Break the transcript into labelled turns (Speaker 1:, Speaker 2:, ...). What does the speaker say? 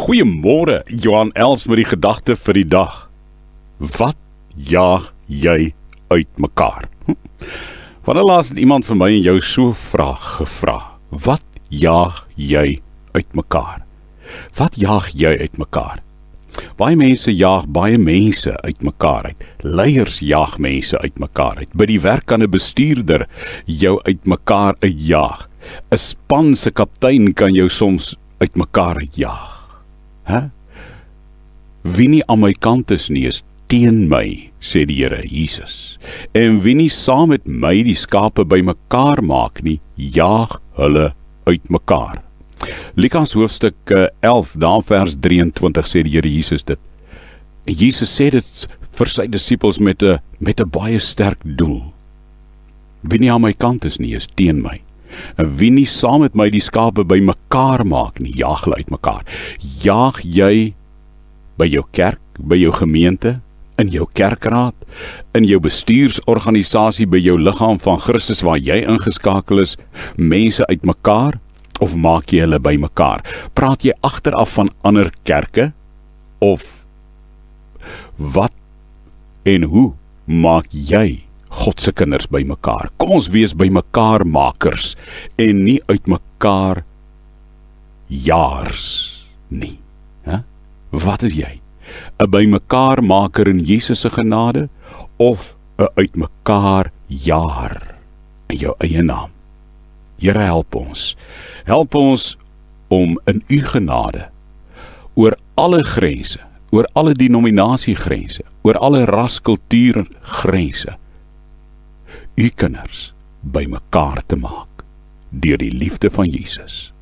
Speaker 1: Goeiemôre, Johan Els met die gedagte vir die dag. Wat jaag jy uitmekaar? Wanneer laas het iemand vir my en jou so vraag gevra? Wat jaag jy uitmekaar? Wat jaag jy uitmekaar? Baie mense jaag baie mense uitmekaar uit. Leiers jaag mense uitmekaar uit. By die werk kan 'n bestuurder jou uitmekaar uitjaag. 'n Span se kaptein kan jou soms uitmekaar uitjaag. Wie nie aan my kant is nie, is teen my, sê die Here Jesus. En wie nie saam met my die skape bymekaar maak nie, jaag hulle uitmekaar. Lukas hoofstuk 11, daar vers 23 sê die Here Jesus dit. En Jesus sê dit vir sy disippels met 'n baie sterk doel. Wie nie aan my kant is nie, is teen my. En wie nie saam met my die skape bymekaar maak nie, jaag hulle uitmekaar. Jaag jy by jou kerk, by jou gemeente, in jou kerkraad, in jou bestuursorganisasie, by jou liggaam van Christus waar jy ingeskakel is, mense uitmekaar, of maak jy hulle bymekaar? Praat jy agteraf van ander kerke, of wat en hoe maak jy God se kinders bymekaar? Kom ons wees bymekaar makers en nie uitmekaar jaars nie. Wat is jy? 'n bymekaar maker in Jesus se genade of 'n uitmekaar jaar in jou eie naam? Here, help ons. Help ons om in u genade oor alle grense, oor alle denominasiegrense, oor alle raskultuurgrense, u kinders bymekaar te maak deur die liefde van Jesus.